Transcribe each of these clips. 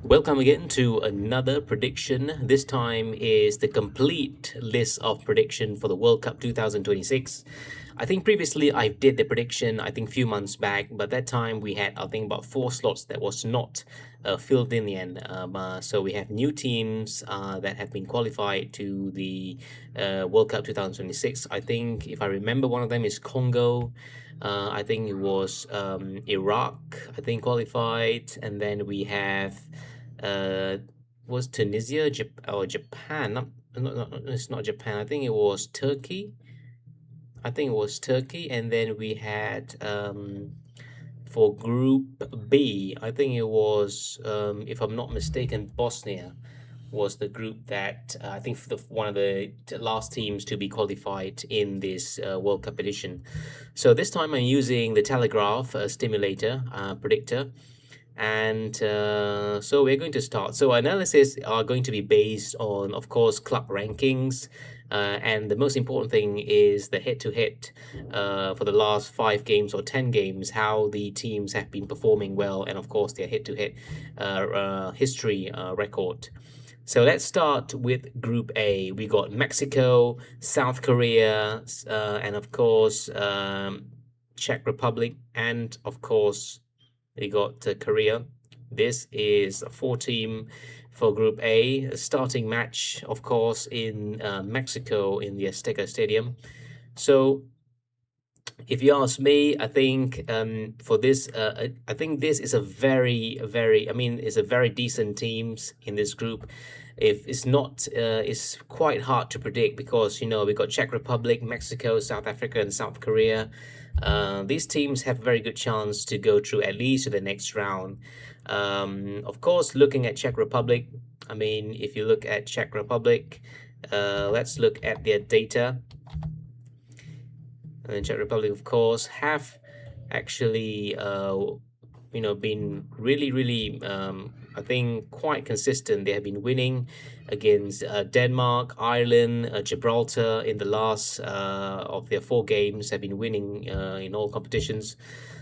Welcome again to another prediction. This time is the complete list of prediction for the World Cup 2026. I think previously I did the prediction, I think few months back, but that time we had, I think, about four slots that was not filled in the end. So we have new teams that have been qualified to the World Cup 2026. I think, if I remember, one of them is Congo. I think it was Iraq, I think, qualified. And then we have uh, was Tunisia, or Japan? It's not Japan. I think it was Turkey. I think it was Turkey, and then we had for Group B. I think it was, if I'm not mistaken, Bosnia was the group that I think for one of the last teams to be qualified in this World Cup edition. So this time I'm using the Telegraph stimulator predictor, and so we're going to start. So analysis are going to be based on, of course, club rankings. And the most important thing is the head-to-head for the last 5 games or 10 games, how the teams have been performing well, and of course their head-to-head history record. So let's start with Group A. We got Mexico, South Korea, and of course Czech Republic, and of course we got Korea. This is a four-team for Group A. A starting match, of course, in Mexico in the Azteca Stadium. So, if you ask me, I think for this, I think this is a very, I mean, it's a very decent teams in this group. If it's not, it's quite hard to predict because we got Czech Republic, Mexico, South Africa, and South Korea. These teams have a very good chance to go through at least to the next round. Of course, looking at Czech Republic, I mean, if you look at Czech Republic, let's look at their data. And the Czech Republic, of course, have actually, been really, I think, quite consistent. They have been winning against Denmark, Ireland, Gibraltar in the last of their 4 games. Have been winning in all competitions.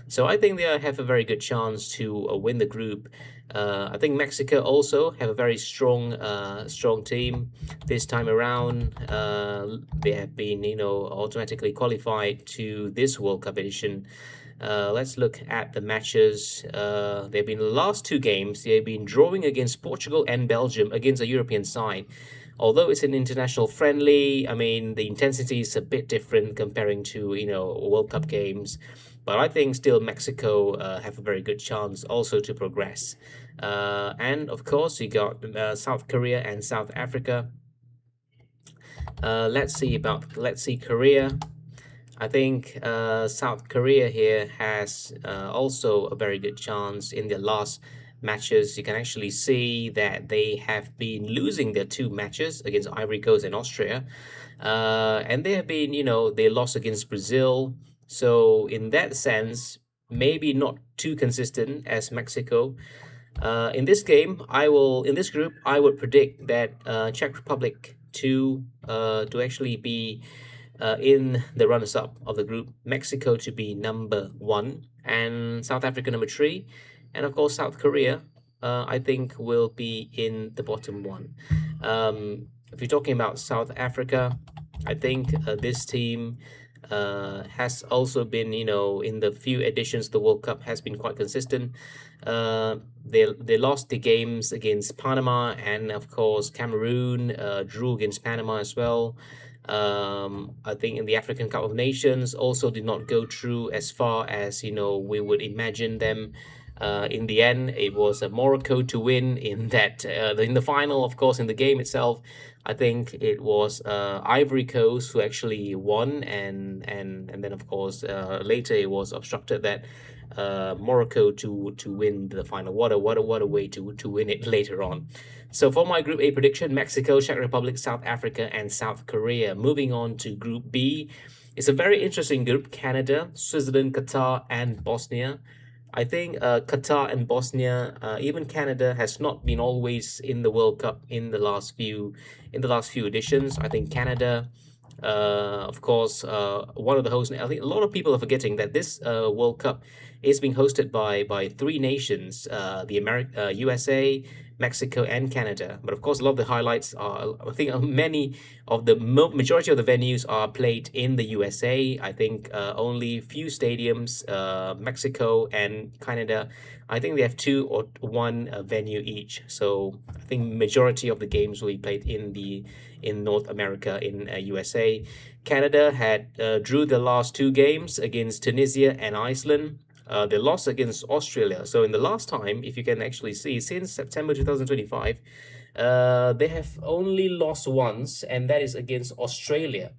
So I think they have a very good chance to win the group. I think Mexico also have a very strong team this time around. They have been, automatically qualified to this World Cup edition. Let's look at the matches. They've been the last 2 games. They've been drawing against Portugal and Belgium against a European side. Although it's an international friendly, I mean, the intensity is a bit different comparing to, World Cup games. But I think still Mexico have a very good chance also to progress. And of course, you got South Korea and South Africa. Let's see Korea. I think South Korea here has also a very good chance in their last matches. You can actually see that they have been losing their 2 matches against Ivory Coast and Austria. And they have been, they lost against Brazil. So in that sense, maybe not too consistent as Mexico. In this group, I would predict that Czech Republic to actually be in the runners-up of the group, Mexico to be number 1, and South Africa number 3, and of course South Korea, I think will be in the bottom 1. If you're talking about South Africa, I think this team has also been, in the few editions of the World Cup has been quite consistent. They lost the games against Panama and of course Cameroon, drew against Panama as well. I think in the African Cup of Nations also did not go through as far as we would imagine them. In the end, it was Morocco to win in the final. Of course, in the game itself, I think it was Ivory Coast who actually won, and then of course later it was obstructed that Morocco to win the final. What a way to win it later on. So for my Group A prediction, Mexico, Czech Republic, South Africa, and South Korea. Moving on to Group B, it's a very interesting group: Canada, Switzerland, Qatar, and Bosnia. I think Qatar and Bosnia, even Canada, has not been always in the World Cup in the last few editions. I think Canada, of course, one of the hosts. I think a lot of people are forgetting that this World Cup It's being hosted by three nations: USA, Mexico, and Canada. But of course, a lot of the highlights are, I think, many of the majority of the venues are played in the USA. I think only few stadiums, Mexico and Canada, I think they have two or one venue each. So I think majority of the games will be played in North America, in USA. Canada had drew the last two games against Tunisia and Iceland. They lost against Australia. So in the last time, if you can actually see, since September 2025, they have only lost once, and that is against Australia.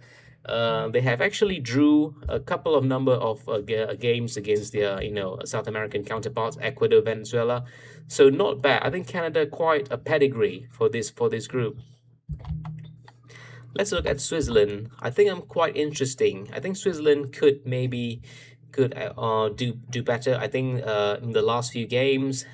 They have actually drew a couple of number of games against their South American counterparts, Ecuador, Venezuela. So not bad. I think Canada quite a pedigree for this group. Let's look at Switzerland. I think I'm quite interesting. I think Switzerland could do better. I think in the last few games,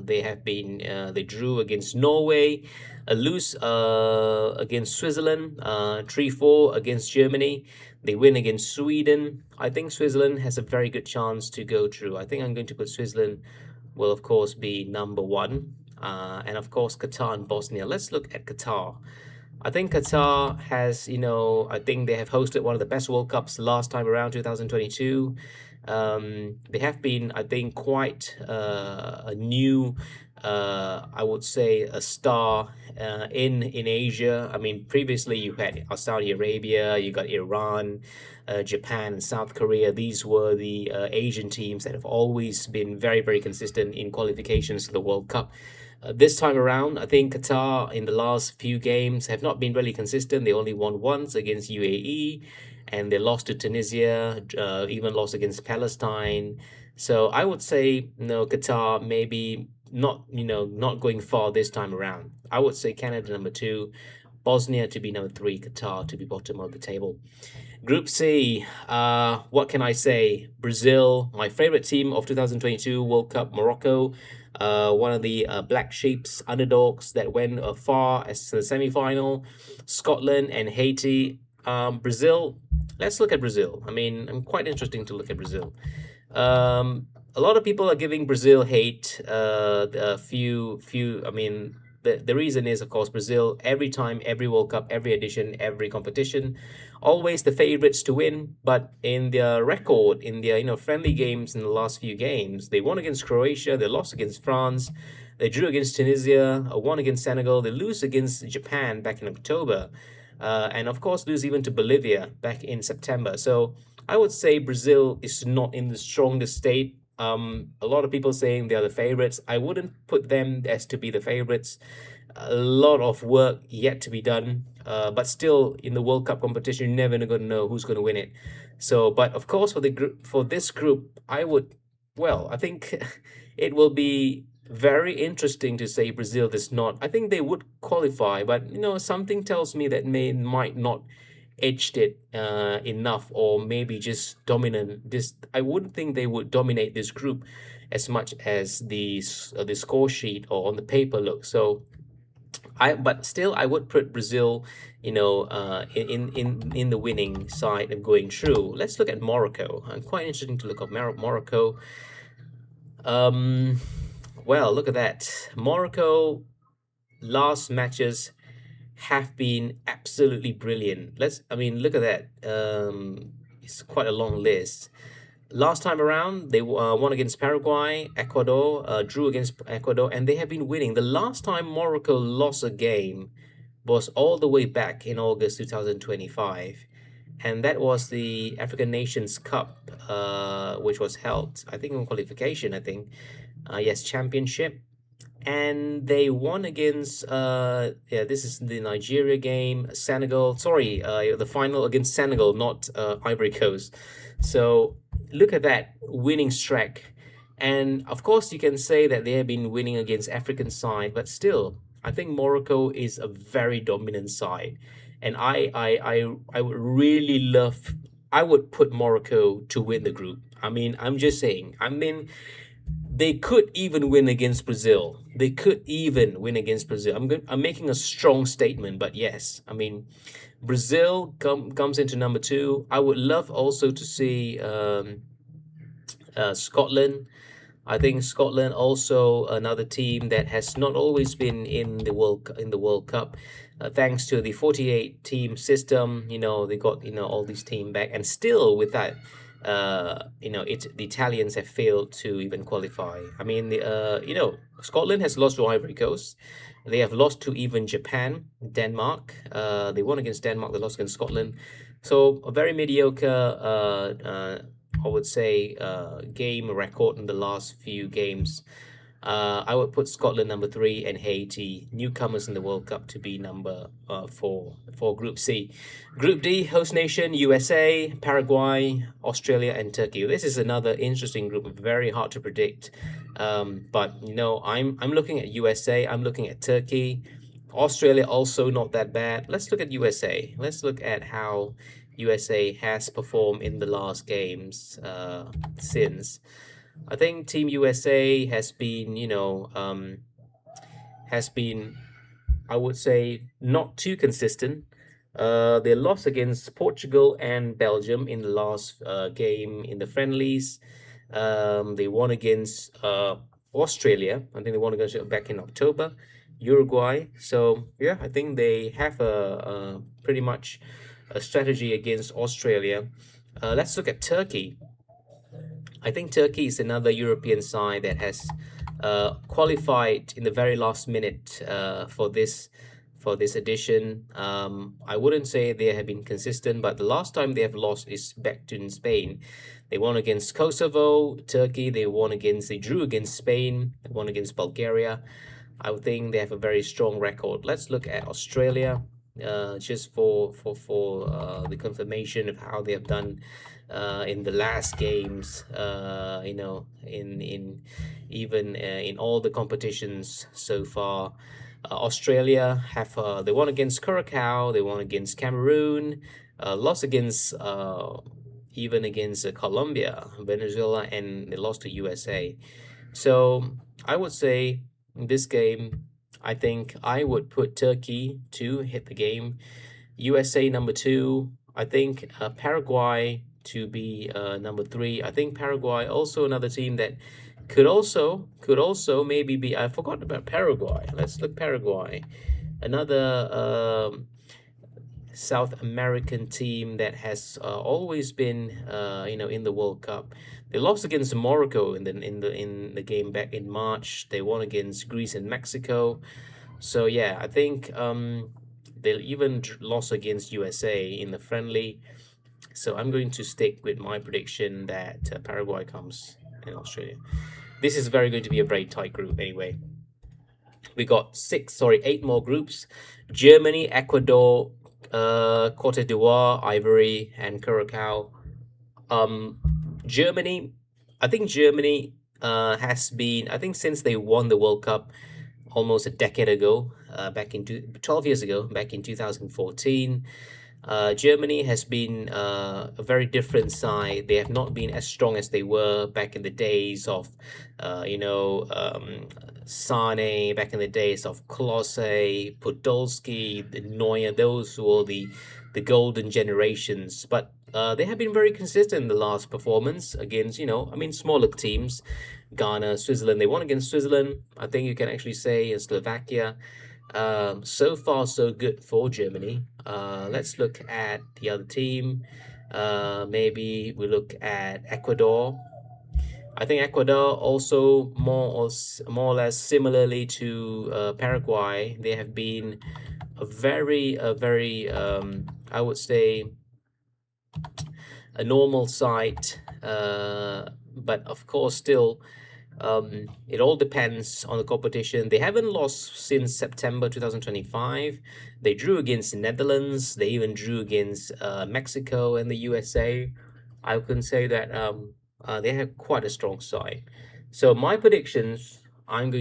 they drew against Norway, lose against Switzerland, 3-4 against Germany. They win against Sweden. I think Switzerland has a very good chance to go through. I think I'm going to put Switzerland will of course be number one, and of course Qatar and Bosnia. Let's look at Qatar. I think Qatar has, I think they have hosted one of the best World Cups last time around, 2022. They have been, I think, quite a new, I would say, a star in Asia. I mean, previously you had Saudi Arabia, you got Iran, Japan, South Korea. These were the Asian teams that have always been very, very consistent in qualifications to the World Cup. This time around, I think Qatar in the last few games have not been really consistent. They only won once against UAE, and they lost to Tunisia, even lost against Palestine. So I would say, no, Qatar maybe not going far this time around. I would say Canada number two, Bosnia to be number three, Qatar to be bottom of the table. Group C, what can I say? Brazil, my favorite team of 2022 World Cup, Morocco, one of the black sheeps, underdogs that went far as to the semi-final. Scotland and Haiti. Brazil, let's look at Brazil. I mean, I'm quite interesting to look at Brazil. A lot of people are giving Brazil hate. A few. I mean, the reason is, of course, Brazil, every time, every World Cup, every edition, every competition, always the favorites to win. But in their record, in their friendly games in the last few games, they won against Croatia, they lost against France, they drew against Tunisia, won against Senegal, they lose against Japan back in October, and of course lose even to Bolivia back in September. So I would say Brazil is not in the strongest state. A lot of people saying they are the favorites. I wouldn't put them as to be the favorites. A lot of work yet to be done, but still in the World Cup competition, you're never going to know who's going to win it. So, but of course, for this group, I think it will be very interesting to say Brazil does not. I think they would qualify, but something tells me that might not edged it enough, or maybe just dominant. I wouldn't think they would dominate this group as much as the score sheet or on the paper looks. So but still I would put Brazil, in the winning side and going through. Let's look at Morocco. I'm quite interested to look at Morocco. Well, look at that. Morocco last matches have been absolutely brilliant. Look at that. It's quite a long list. Last time around, they won against Paraguay, Ecuador, drew against Ecuador, and they have been winning. The last time Morocco lost a game was all the way back in August 2025. And that was the African Nations Cup, which was held, I think, on qualification, yes, championship. And they won against this is the Nigeria game, Senegal, sorry, the final against Senegal, not Ivory Coast. So look at that winning streak. And of course you can say that they have been winning against African side, but still I think Morocco is a very dominant side, and I would really love, I would put Morocco to win the group. I'm just saying, they could even win against Brazil. They could even win against Brazil. I'm making a strong statement, but yes, Brazil comes into number two. I would love also to see Scotland. I think Scotland also another team that has not always been in the World Cup, thanks to the 48 team system. They got all these team back, and still with that, the Italians have failed to even qualify. I mean, Scotland has lost to Ivory Coast. They have lost to even Japan, Denmark. They won against Denmark. They lost against Scotland. So a very mediocre, I would say, game record in the last few games. I would put Scotland number three and Haiti, newcomers in the World Cup, to be number four for Group C. Group D, host nation USA, Paraguay, Australia, and Turkey. This is another interesting group, very hard to predict. But I'm looking at USA. I'm looking at Turkey. Australia also not that bad. Let's look at USA. Let's look at how USA has performed in the last games since. I think Team USA has been, I would say, not too consistent. They lost against Portugal and Belgium in the last game in the friendlies. They won against Australia. I think they won against back in October. Uruguay. So yeah, I think they have a pretty much a strategy against Australia. Let's look at Turkey. I think Turkey is another European side that has qualified in the very last minute for this edition. I wouldn't say they have been consistent, but the last time they have lost is back to in Spain. They won against Kosovo, Turkey. They drew against Spain. They won against Bulgaria. I would think they have a very strong record. Let's look at Australia, just for the confirmation of how they have done in the last games. In even in all the competitions so far. Australia they won against Curacao, they won against Cameroon, lost against even against Colombia, Venezuela, and they lost to USA. So I would say in this game, I think I would put Turkey to hit the game, USA number two. I think Paraguay to be number three. I think Paraguay also another team that could also maybe be. I forgot about Paraguay. Let's look Paraguay, another South American team that has always been in the World Cup. They lost against Morocco in the game back in March. They won against Greece and Mexico. So yeah, I think they'll even lost against USA in the friendly. So I'm going to stick with my prediction that Paraguay comes in Australia. This is going to be a very tight group anyway. We got eight more groups: Germany, Ecuador, Cote d'Ivoire, Ivory, and Curacao. Um, Germany, I think Germany has been, I think since they won the World Cup almost a decade ago, 12 years ago, back in 2014. Germany has been a very different side. They have not been as strong as they were back in the days of, Sane, back in the days of Klose, Podolski, Neuer. Those were the golden generations. But they have been very consistent in the last performance against, smaller teams. Ghana, Switzerland. They won against Switzerland. I think you can actually say Slovakia. So far, so good for Germany. Let's look at the other team. Maybe we look at Ecuador. I think Ecuador also more or less similarly to Paraguay. They have been a very I would say a normal side, but of course still it all depends on the competition. They haven't lost since September 2025. They drew against the Netherlands. They even drew against Mexico and the USA. I can say that they have quite a strong side. So my predictions, I'm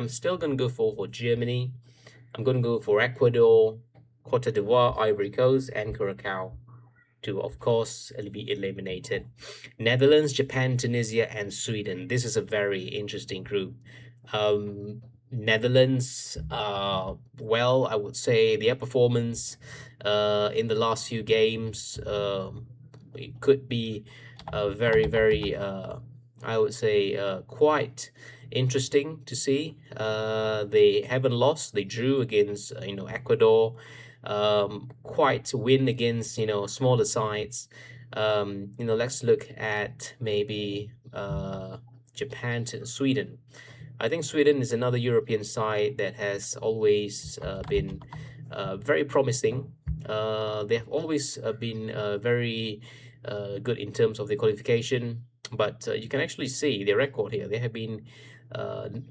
still going to go for Germany. I'm going to go for Ecuador, Cote d'Ivoire, Ivory Coast, and Curacao to, of course, be eliminated. Netherlands, Japan, Tunisia, and Sweden. This is a very interesting group. Netherlands, well, I would say their performance in the last few games, it could be very, very, I would say, quite interesting to see. They haven't lost. They drew against, Ecuador. Quite win against, smaller sides. Let's look at maybe Japan to Sweden. I think Sweden is another European side that has always been very promising. They have always been very good in terms of the qualification, but you can actually see their record here. They have been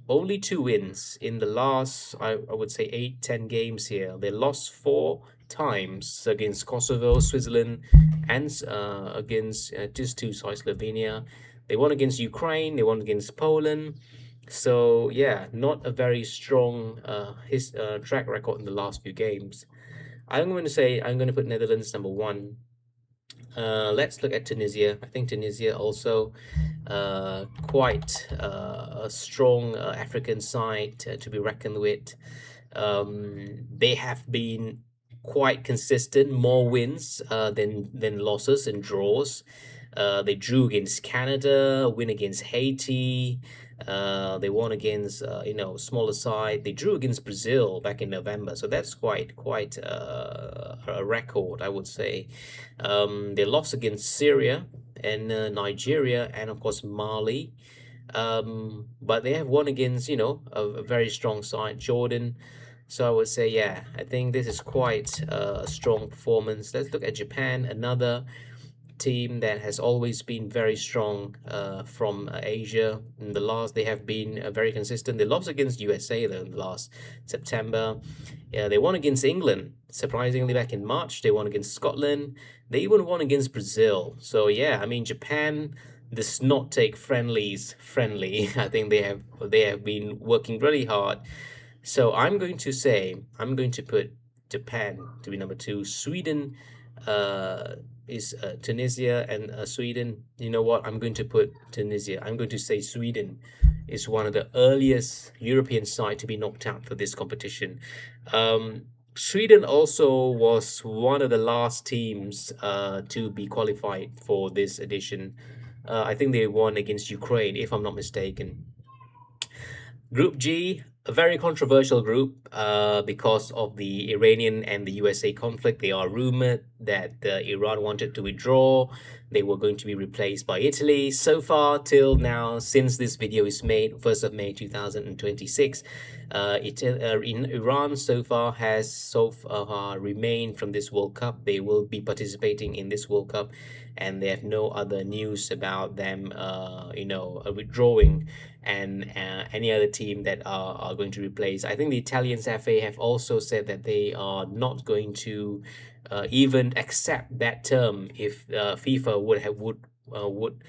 only two wins in the last, I would say, 8, 10 games here. They lost four times against Kosovo, Switzerland, and against just two sides, Slovenia. They won against Ukraine, they won against Poland. So yeah, not a very strong his track record in the last few games. I'm going to put Netherlands number one. Let's look at Tunisia. I think Tunisia also quite a strong African side to be reckoned with. They have been quite consistent, more wins than losses and draws. They drew against Canada, win against Haiti. They won against smaller side. They drew against Brazil back in November, so that's quite a record, I would say. They lost against Syria and Nigeria, and of course Mali. But they have won against a very strong side, Jordan. So I would say, yeah, I think this is quite a strong performance. Let's look at Japan, another team that has always been very strong from Asia. In the last, they have been very consistent. They lost against USA though in the last September. Yeah, they won against England surprisingly back in March. They won against Scotland. They even won against Brazil. So yeah, I mean Japan does not take friendlies friendly. I think they have been working really hard. So I'm going to put Japan to be number two. Sweden is Tunisia and Sweden. You know what? I'm going to put Tunisia. I'm going to say Sweden is one of the earliest European side to be knocked out for this competition. Sweden also was one of the last teams to be qualified for this edition. I think they won against Ukraine, if I'm not mistaken. Group G, a very controversial group because of the Iranian and the USA conflict. They are rumored that Iran wanted to withdraw. They were going to be replaced by Italy. So far, till now, since this video is made, 1st of May 2026, in Iran so far has remained from this World Cup. They will be participating in this World Cup, and they have no other news about them, withdrawing and any other team that are going to replace. I think the Italian FA have also said that they are not going to even accept that term if FIFA would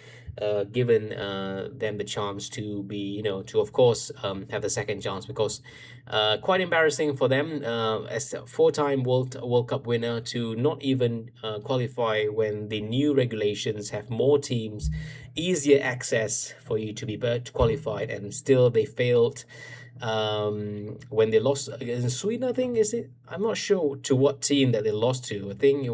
given them the chance to be, to of course have a second chance, because quite embarrassing for them as a four-time World Cup winner to not even qualify when the new regulations have more teams, easier access for you to be qualified, and still they failed when they lost against Sweden. I think I'm not sure to what team that they lost to. I think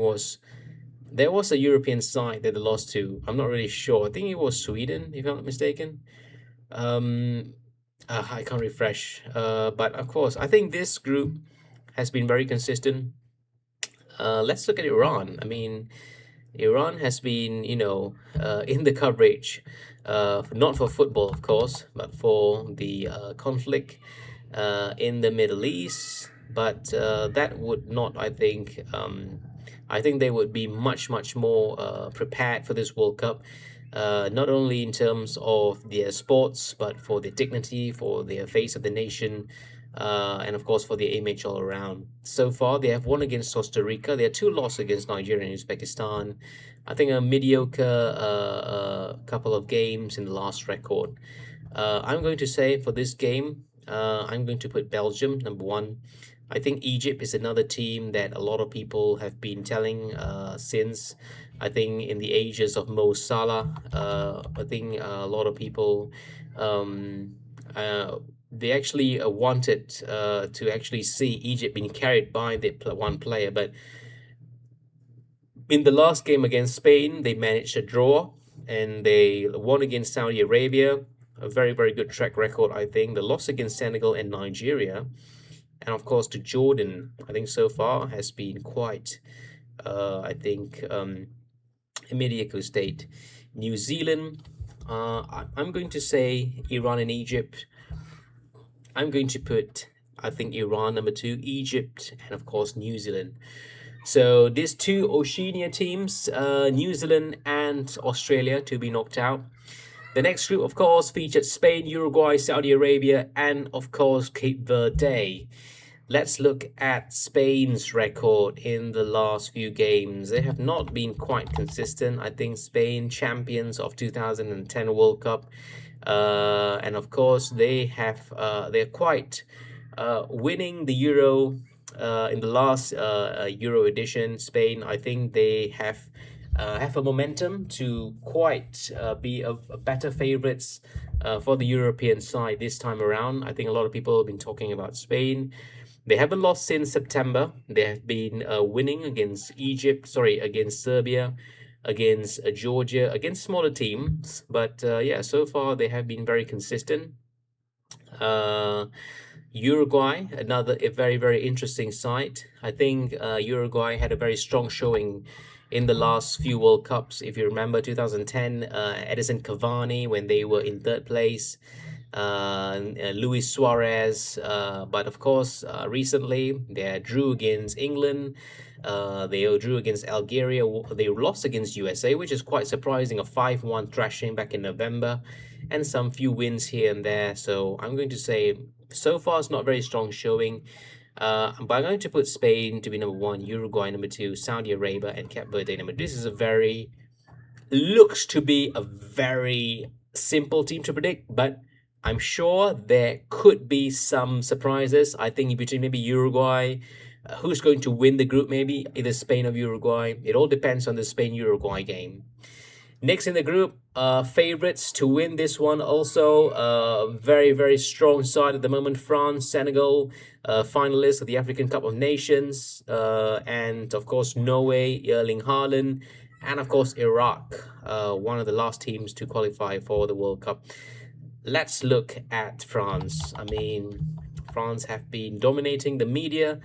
there was a European side that they lost to. I'm not really sure. I think it was Sweden, if I'm not mistaken. Um, I can't refresh. But of course, I think this group has been very consistent. Let's look at Iran. I mean, Iran has been, in the coverage, not for football, of course, but for the conflict in the Middle East. But that would not, I think they would be much, much more prepared for this World Cup. Not only in terms of their sports, but for their dignity, for their face of the nation, and of course for their image all around. So far, they have won against Costa Rica. They had two losses against Nigeria and Uzbekistan. I think a mediocre couple of games in the last record. I'm going to say for this game, I'm going to put Belgium number one. I think Egypt is another team that a lot of people have been telling since, I think, in the ages of Mo Salah. I think a lot of people they actually wanted to actually see Egypt being carried by the one player, but in the last game against Spain, they managed a draw. and they won against Saudi Arabia. A very, very good track record, I think. The loss against Senegal and Nigeria, and of course to Jordan, I think so far has been quite, I think, a mediocre state. New Zealand, I'm going to say Iran and Egypt. I'm going to put, I think, Iran number two, Egypt, and of course New Zealand. So these two Oceania teams, New Zealand and Australia, to be knocked out. The next group, of course, featured Spain, Uruguay, Saudi Arabia, and of course Cape Verde. Let's look at Spain's record in the last few games. They have not been quite consistent. I think Spain, champions of 2010 World Cup, and of course they're quite winning the Euro in the last Euro edition. Spain, I think they have a momentum to quite be a better favorites for the European side this time around. I think a lot of people have been talking about Spain. They haven't lost since September. They have been winning against against Serbia, against Georgia, against smaller teams. But yeah, so far they have been very consistent. Uh, Uruguay, another a very, very interesting side. I think Uruguay had a very strong showing in the last few World Cups. If you remember 2010, Edison Cavani when they were in third place, Luis Suarez. But of course, recently they drew against England. They drew against Algeria. They lost against USA, which is quite surprising. A 5-1 thrashing back in November, and some few wins here and there. So I'm going to say so far it's not very strong showing. But I'm going to put Spain to be number one, Uruguay number two, Saudi Arabia, and Cape Verde number. This is a very looks to be a very simple team to predict, but I'm sure there could be some surprises. I think between maybe Uruguay, who's going to win the group, maybe either Spain or Uruguay. It all depends on the Spain Uruguay game. Next in the group, favorites to win this one also. Very, very strong side at the moment. France, Senegal, finalists of the African Cup of Nations. And of course, Norway, Erling Haaland. And of course, Iraq, one of the last teams to qualify for the World Cup. Let's look at France. I mean, France have been dominating the media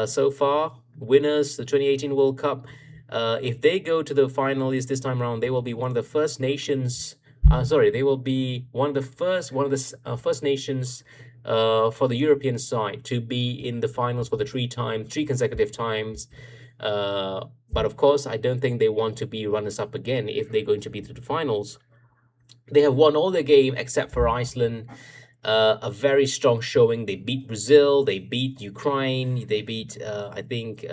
so far. Winners, the 2018 World Cup. If they go to the finalists this time around, they will be one of the first nations. They will be one of the first nations for the European side to be in the finals for the three consecutive times. But of course, I don't think they want to be runners-up again if they're going to be to the finals. They have won all their game except for Iceland. A very strong showing. They beat Brazil. They beat Ukraine. They beat. I think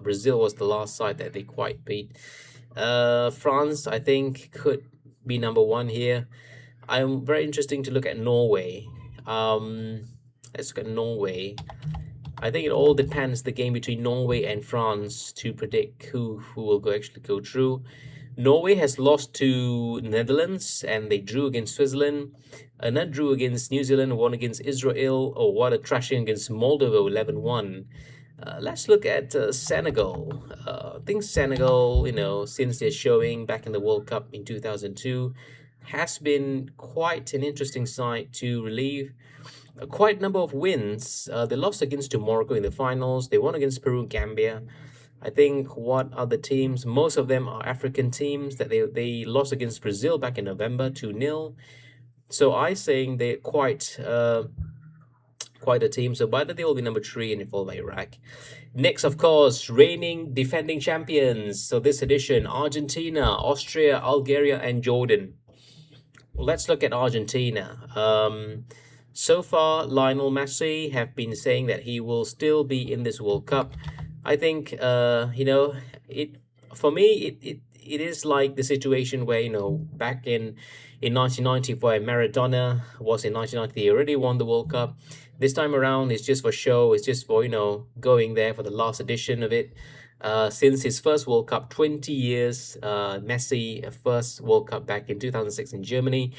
Brazil was the last side that they quite beat. France, I think, could be number one here. I'm very interesting to look at Norway. Let's look at Norway. I think it all depends the game between Norway and France to predict who will actually go through. Norway has lost to Netherlands and they drew against Switzerland. Another drew against New Zealand, won against Israel. Oh, what a thrashing against Moldova, 11-1. Let's look at Senegal. I think Senegal, since their showing back in the World Cup in 2002, has been quite an interesting side to relieve. Quite a number of wins. They lost against Morocco in the finals. They won against Peru, Gambia. I think what other teams? Most of them are African teams that they lost against Brazil back in November 2-0. So I saying they're quite a team. So by the they will be number three and followed by Iraq. Next, of course, reigning defending champions. So this edition, Argentina, Austria, Algeria, and Jordan. Well, let's look at Argentina. So far, Lionel Messi have been saying that he will still be in this World Cup. I think it for me it is like the situation where back in 1990 where Maradona was in 1990, he already won the World Cup. This time around it's just for show, it's just for going there for the last edition of it. Since his first World Cup, 20 years, Messi first World Cup back in 2006 in Germany.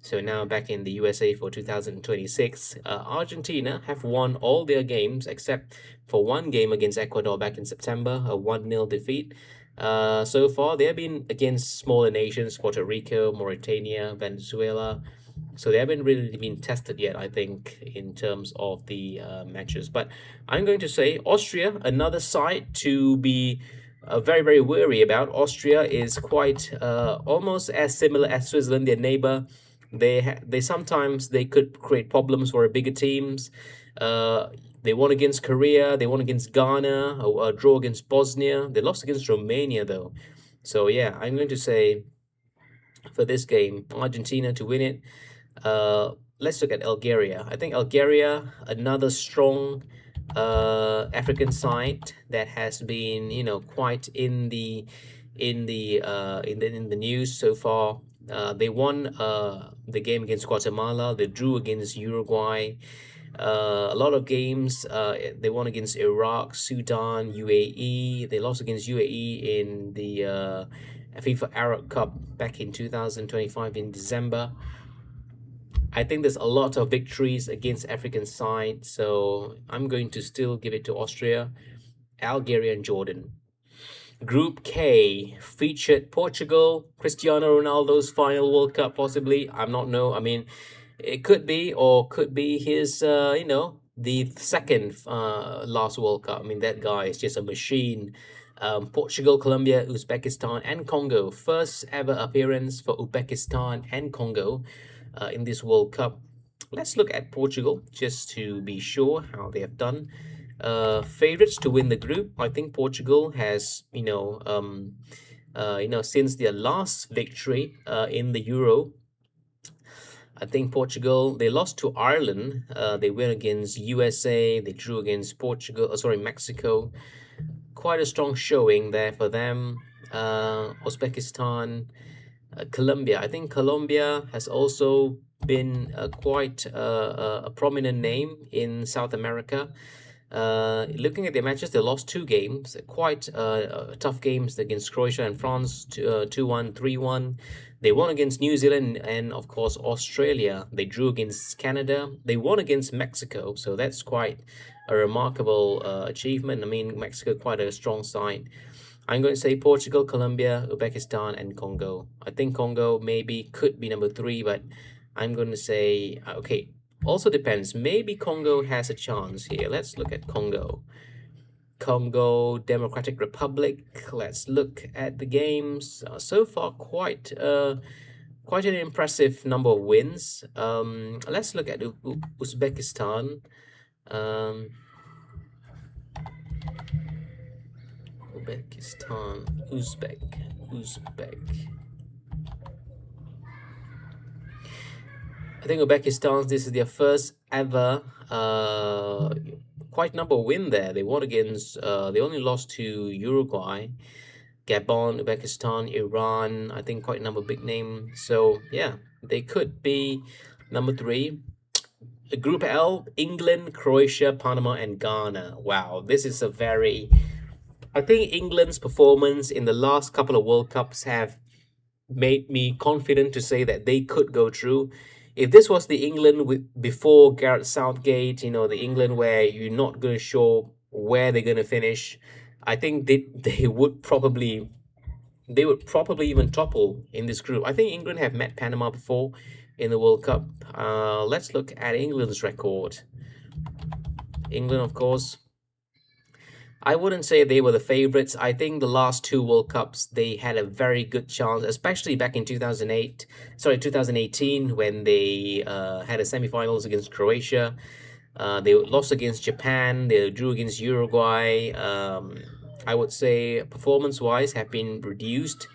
So now back in the USA for 2026. Argentina have won all their games except for one game against Ecuador back in September, a 1-0 defeat. So far, they have been against smaller nations: Puerto Rico, Mauritania, Venezuela. So they haven't really been tested yet, I think, in terms of the matches. But I'm going to say Austria, another side to be very, very wary about. Austria is quite almost as similar as Switzerland, their neighbor. They sometimes they could create problems for bigger teams. Uh, they won against Korea, they won against Ghana, a draw against Bosnia. They lost against Romania though. So yeah, I'm going to say for this game, Argentina to win it. Let's look at Algeria. I think Algeria, another strong African side that has been, quite in the news so far. They won the game against Guatemala. They drew against Uruguay. A lot of games they won against Iraq, Sudan, UAE. They lost against UAE in the FIFA Arab Cup back in 2025 in December. I think there's a lot of victories against African side, so I'm going to still give it to Austria, Algeria, and Jordan. Group K featured Portugal, Cristiano Ronaldo's final World Cup, possibly. I'm not know. I mean, it could be, or could be his, the second last World Cup. I mean, that guy is just a machine. Portugal, Colombia, Uzbekistan, and Congo. First ever appearance for Uzbekistan and Congo in this World Cup. Let's look at Portugal just to be sure how they have done. Favorites to win the group. I think Portugal has, since their last victory in the Euro, I think Portugal, they lost to Ireland. They went against USA. They drew against Mexico. Quite a strong showing there for them. Uzbekistan, Colombia. I think Colombia has also been quite a prominent name in South America. Looking at their matches, they lost two games, quite tough games against Croatia and France, 2-1, 3-1. They won against New Zealand and, of course, Australia. They drew against Canada. They won against Mexico, so that's quite a remarkable achievement. I mean, Mexico, quite a strong side. I'm going to say Portugal, Colombia, Uzbekistan, and Congo. I think Congo maybe could be number three, but I'm going to say, okay, also depends. Maybe Congo has a chance here. Let's look at Congo. Congo Democratic Republic. Let's look at the games. So far, quite an impressive number of wins. Let's look at Uzbekistan. Um, Uzbek. I think Uzbekistan, this is their first ever quite number win there. They won against, they only lost to Uruguay, Gabon, Uzbekistan, Iran. I think quite a number big name. So yeah, they could be number three. Group L, England, Croatia, Panama, and Ghana. Wow, this is a very... I think England's performance in the last couple of World Cups have made me confident to say that they could go through. If this was the England before Gareth Southgate, the England where you're not going to show where they're going to finish, I think they would probably even topple in this group. I think England have met Panama before in the World Cup. Let's look at England's record. England, of course, I wouldn't say they were the favorites. I think the last two World Cups, they had a very good chance, especially back in 2018, when they had a semi-finals against Croatia. They lost against Japan. They drew against Uruguay. I would say performance-wise have been reduced.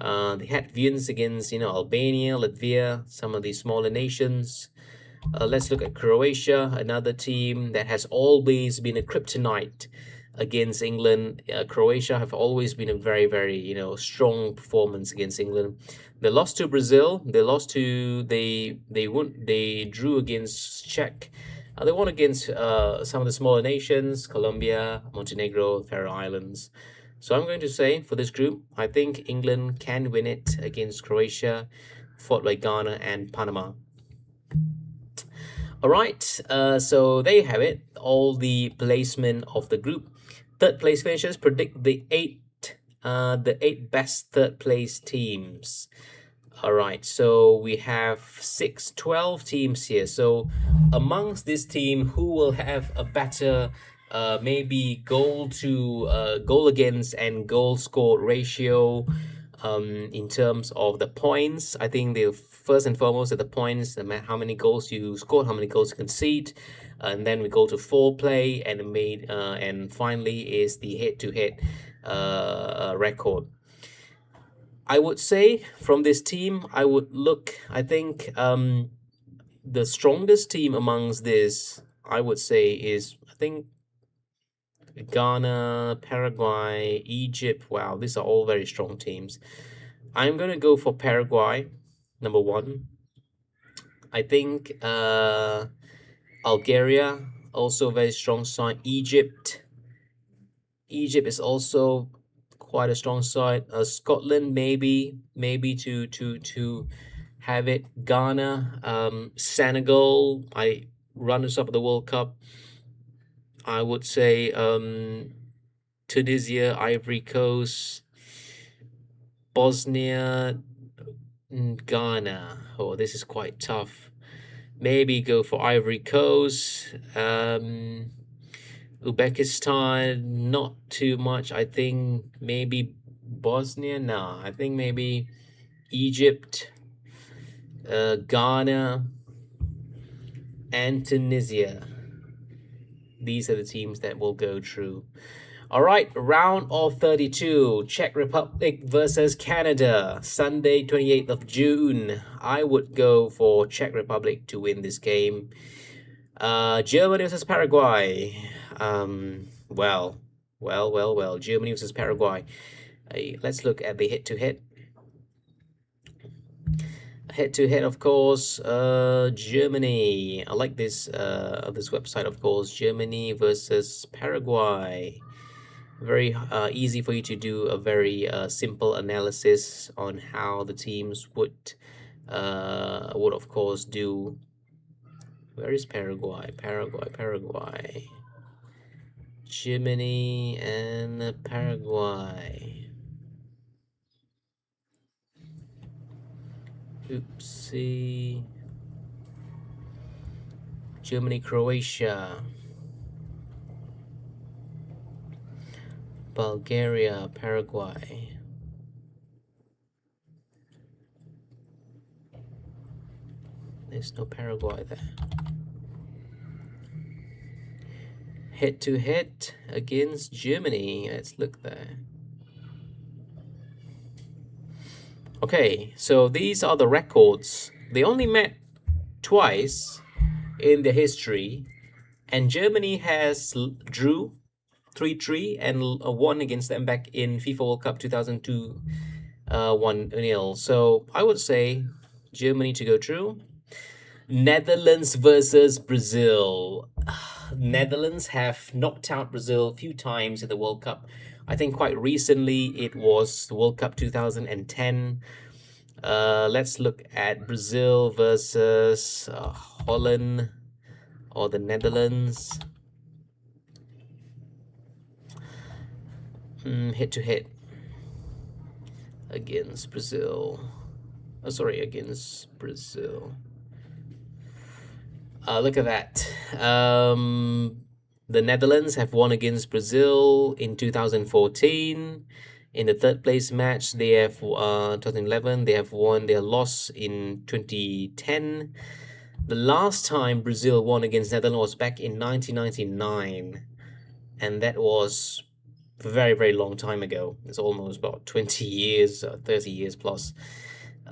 They had wins against, Albania, Latvia, some of these smaller nations. Let's look at Croatia, another team that has always been a kryptonite against England. Croatia have always been a very, very, strong performance against England. They lost to Brazil. They drew against Czech. They won against some of the smaller nations, Colombia, Montenegro, Faroe Islands. So I'm going to say for this group, I think England can win it against Croatia, followed by Ghana and Panama. All right, so there you have it, all the placement of the group. Third place finishers predict the eight the 8 best third place teams. All right, so we have 12 teams here. So amongst this team, who will have a better maybe goal against and goal scored ratio in terms of the points? I think the first and foremost are the points, how many goals you scored, how many goals you concede, and then we go to foreplay and finally is the head-to-head record. I would say from this team, I think the strongest team amongst this, I would say, is, I think, Ghana, Paraguay, Egypt. Wow, these are all very strong teams. I'm going to go for Paraguay, number one. I think Algeria, also very strong side. Egypt is also quite a strong side. Scotland, maybe to have it. Ghana, Senegal, runners up of the World Cup. I would say Tunisia, Ivory Coast, Bosnia, Ghana. Oh, this is quite tough. Maybe go for Ivory Coast. Uzbekistan, not too much. I think maybe Bosnia. No, I think maybe Egypt, Ghana, and Tunisia. These are the teams that will go through. All right, round of 32, Czech Republic versus Canada, Sunday, 28th of June. I would go for Czech Republic to win this game. Germany versus Paraguay. Well. Germany versus Paraguay. Let's look at the head-to-head. Head-to-head, of course, Germany. I like this website, of course. Germany versus Paraguay. Very easy for you to do a very simple analysis on how the teams would of course do. Where is Paraguay? Paraguay. Germany and Paraguay. Oopsie. Germany, Croatia. Bulgaria, Paraguay. There's no Paraguay there. Head-to-head against Germany. Let's look there. Okay, so these are the records. They only met twice in their history, and Germany has drew 3-3 and won against them back in FIFA World Cup 2002, 1-0. So I would say Germany to go through. Netherlands versus Brazil. Netherlands have knocked out Brazil a few times in the World Cup. I think quite recently it was the World Cup 2010. Let's look at Brazil versus Holland or the Netherlands. Head-to-head against Brazil. Against Brazil. Look at that. The Netherlands have won against Brazil in 2014. In the third place match, they have 2011. They have won. Their loss in 2010. The last time Brazil won against Netherlands was back in 1999, and that was a very, very long time ago. It's almost about 20 years, 30 years plus.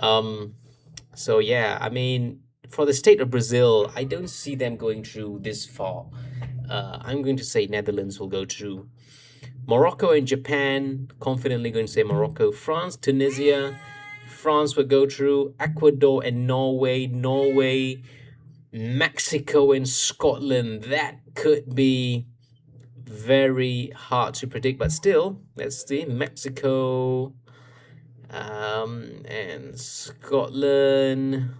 So yeah, I mean, for the state of Brazil, I don't see them going through this far. I'm going to say Netherlands will go through. Morocco and Japan, confidently going to say Morocco. France, Tunisia, France will go through. Ecuador and Norway, Mexico and Scotland. That could be very hard to predict, but still, let's see. Mexico and Scotland.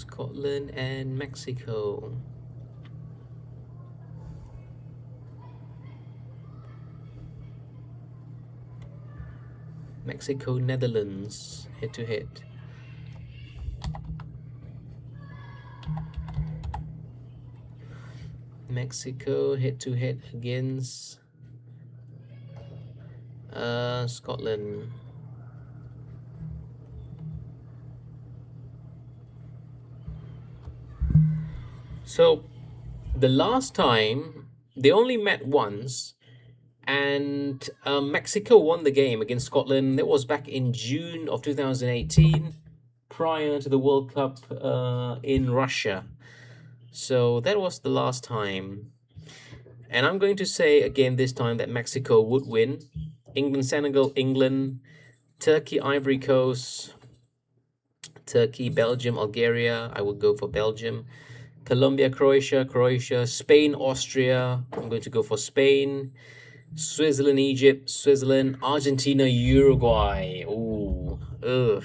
Scotland and Mexico. Mexico, Netherlands, head to head. Mexico head to head against Scotland. So the last time they only met once, and Mexico won the game against Scotland. That was back in June of 2018, prior to the World Cup in Russia. So that was the last time. And I'm going to say again this time that Mexico would win. England, Senegal, England, Turkey, Ivory Coast, Turkey, Belgium, Algeria. I would go for Belgium. Colombia, Croatia, Croatia, Spain, Austria. I'm going to go for Spain. Switzerland, Egypt, Switzerland, Argentina, Uruguay. Ooh, ugh.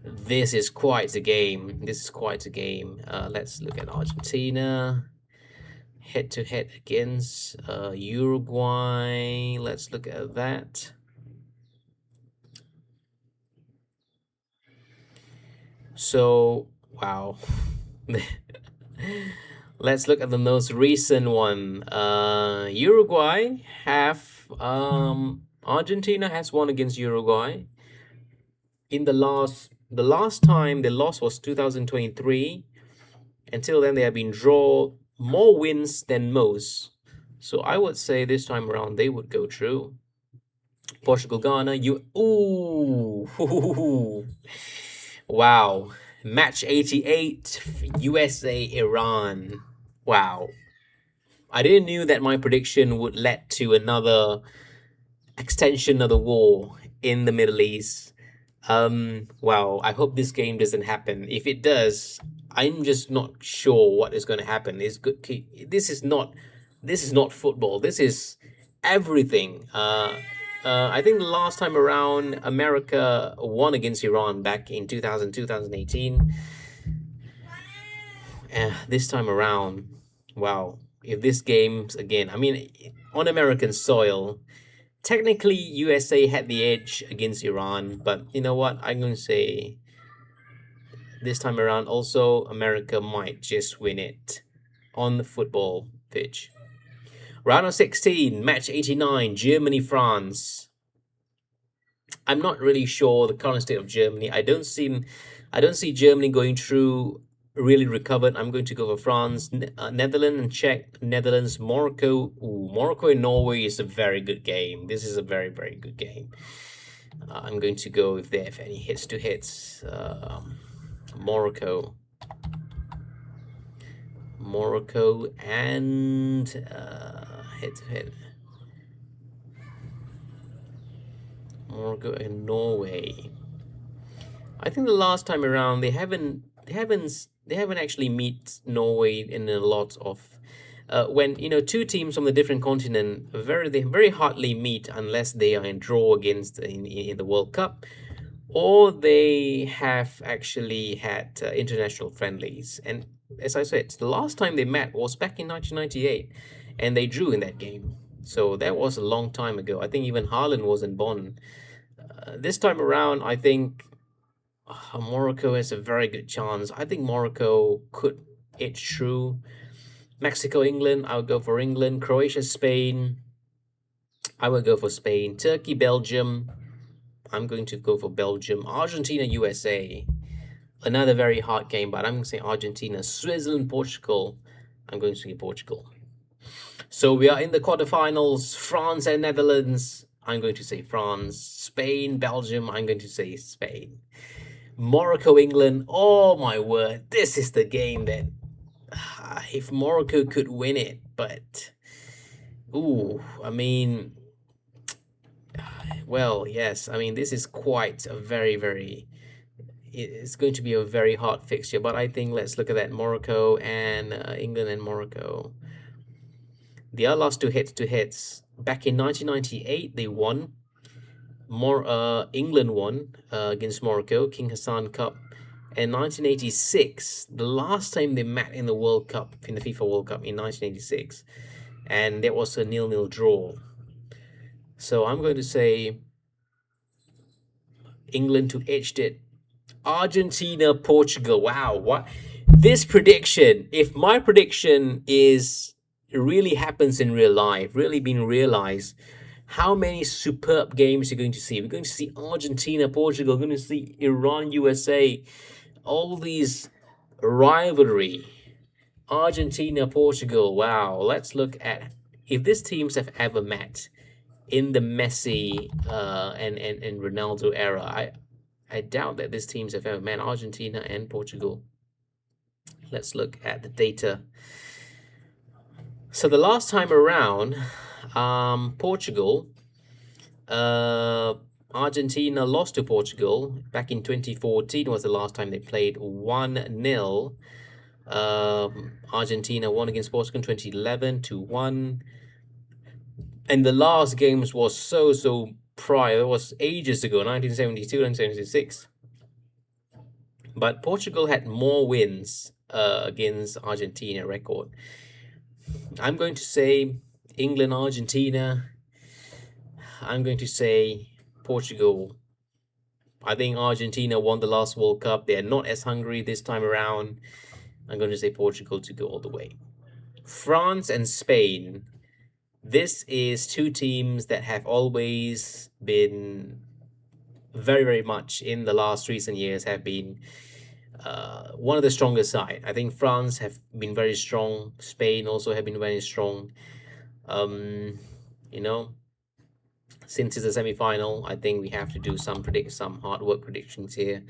This is quite a game. This is quite a game. Let's look at Argentina. Head to head against Uruguay. Let's look at that. So, wow. Let's look at the most recent one. Uruguay have Argentina has won against Uruguay. In the last time they lost was 2023. Until then they have been draw, more wins than most. So I would say this time around they would go through. Portugal, Ghana, ooh. Wow. Match 88, USA, Iran. Wow. I didn't knew that my prediction would lead to another extension of the war in the Middle East. Wow, I hope this game doesn't happen. If it does, I'm just not sure what is going to happen. It's good. This is not football. This is everything. I think the last time around, America won against Iran back in 2018. This time around, wow, if this game's again, I mean, on American soil, technically USA had the edge against Iran, but you know what? I'm going to say this time around also America might just win it on the football pitch. Round of 16, match 89, Germany, France. I'm not really sure the current state of Germany. I don't see Germany going through really recovered. I'm going to go for France, Netherlands and Czech, Netherlands, Morocco. Ooh, Morocco and Norway is a very good game. This is a very, very good game. I'm going to go if they have any hits to hits. Morocco and head to head. Morocco and Norway. I think the last time around they haven't actually meet Norway in a lot of when two teams from the different continent they very hardly meet unless they are in draw against in the World Cup, or they have actually had international friendlies. And as I said, the last time they met was back in 1998, and they drew in that game. So that was a long time ago. I think even Haaland wasn't born. This time around, I think Morocco has a very good chance. I think Morocco could edge through. Mexico, England, I would go for England. Croatia, Spain, I would go for Spain. Turkey, Belgium, I'm going to go for Belgium. Argentina, USA, another very hard game, but I'm going to say Argentina. Switzerland, Portugal, I'm going to say Portugal. So we are in the quarterfinals. France and Netherlands, I'm going to say France. Spain, Belgium, I'm going to say Spain. Morocco, England, oh my word, this is the game that if Morocco could win it, but ooh, I mean, well, yes, I mean, this is quite a it's going to be a very hard fixture, but I think let's look at that. Morocco and England and Morocco. They are last two heads. Back in 1998, they won. England won against Morocco, King Hassan Cup. And 1986, the last time they met in the World Cup, in the FIFA World Cup in 1986, and there was a nil-nil draw. So I'm going to say England to edge it. Argentina, Portugal. Wow, what this prediction? If my prediction is really happens in real life, really being realized, how many superb games you're going to see? We're going to see Argentina, Portugal. We're going to see Iran, USA. All these rivalry. Argentina, Portugal. Wow. Let's look at if these teams have ever met in the Messi and Ronaldo era. I doubt that these teams have ever met, Argentina and Portugal. Let's look at the data. So the last time around, Portugal, uh, Argentina lost to Portugal back in 2014 was the last time they played 1-0. Argentina won against Portugal in 2011 2-1. And the last games was so prior. It was ages ago, 1972 and 1976. But Portugal had more wins against Argentina record. I'm going to say England, Argentina. I'm going to say Portugal. I think Argentina won the last World Cup. They are not as hungry this time around. I'm going to say Portugal to go all the way. France and Spain. This is two teams that have always been very much in the last recent years have been one of the strongest side. I think France have been very strong. Spain also have been very strong. Um, you know, since it's a semi-final, I think we have to do some hard work predictions here.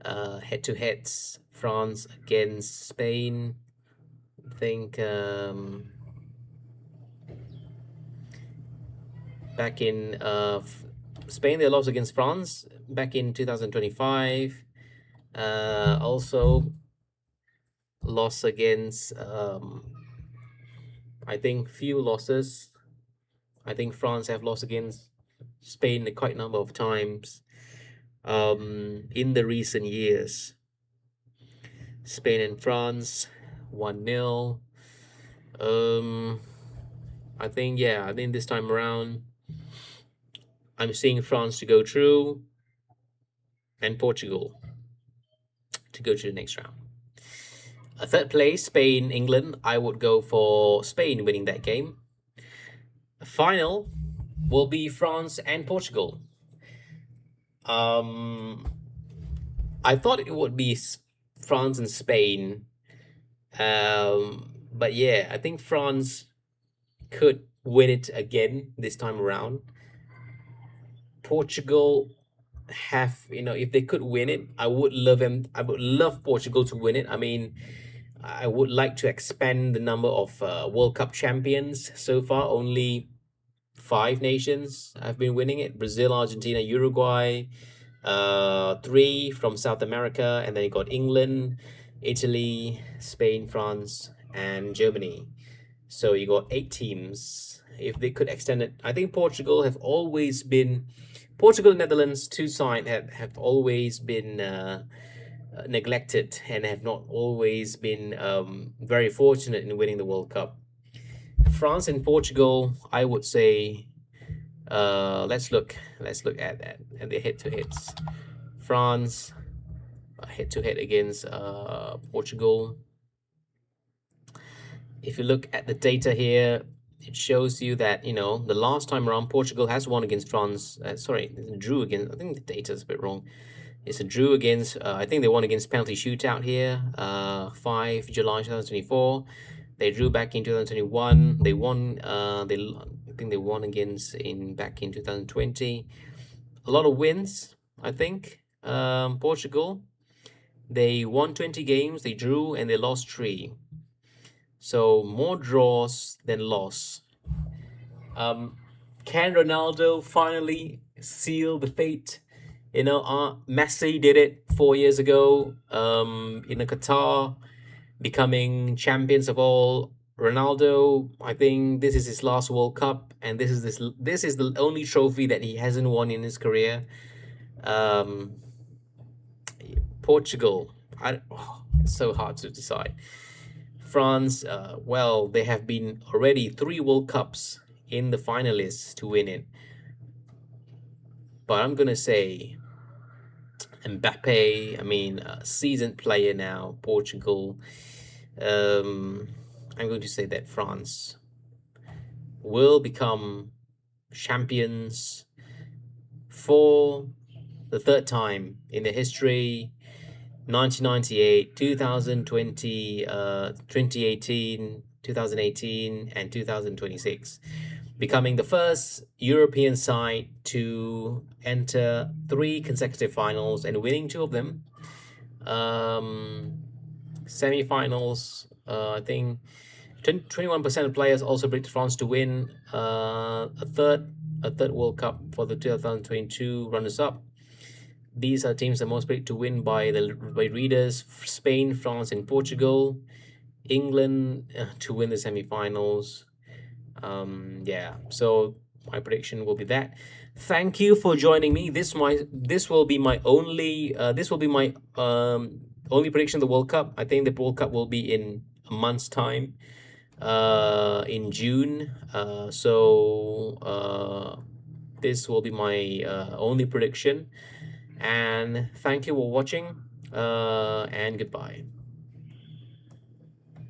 Head-to-heads, France against Spain. I think back in Spain, they lost against France back in 2025. Also loss against I think few losses. I think France have lost against Spain a quite number of times in the recent years. Spain and France 1-0. I think this time around I'm seeing France to go through and Portugal to go to the next round. A third place, Spain, England. I would go for Spain winning that game. The final will be France and Portugal. I thought it would be France and Spain. But yeah, I think France could win it again this time around. Portugal have, if they could win it, I would love Portugal to win it. I mean, I would like to expand the number of World Cup champions. So far, only 5 nations have been winning it: Brazil, Argentina, Uruguay, 3 from South America, and then you got England, Italy, Spain, France, and Germany. So you got 8 teams. If they could extend it, I think Portugal and Netherlands, two sides have always been neglected and have not always been very fortunate in winning the World Cup. France and Portugal, I would say. Let's look at that and the head-to-heads. France head-to-head against Portugal. If you look at the data here, it shows you that the last time around Portugal has won against France. Sorry, drew against. I think the data is a bit wrong. It's a drew against. I think they won against penalty shootout here. 5 July 2024. They drew back in 2021. They won. I think they won against back in 2020. A lot of wins. I think Portugal. They won 20 games. They drew and they lost 3. So more draws than loss. Can Ronaldo finally seal the fate? Messi did it 4 years ago in Qatar, becoming champions of all. Ronaldo, I think this is his last World Cup, and this is the only trophy that he hasn't won in his career. Portugal. It's so hard to decide. France, well, they have been already 3 World Cups in the finalists to win it. But I'm gonna say Mbappe. I mean, a seasoned player now. Portugal. Um, I'm going to say that France will become champions for the third time in their history. 1998, 2020, 2018, 2018, and 2026, becoming the first European side to enter 3 consecutive finals and winning 2 of them. Semi-finals, I think 21% of players also predicted France to win a third World Cup for the 2022 runners-up. These are teams that most predicted to win by readers: Spain, France, and Portugal. England to win the semi-finals. Yeah, so my prediction will be that. Thank you for joining me. This will be my only prediction of the World Cup. I think the World Cup will be in a month's time, in June. This will be my only prediction. And thank you for watching, and goodbye.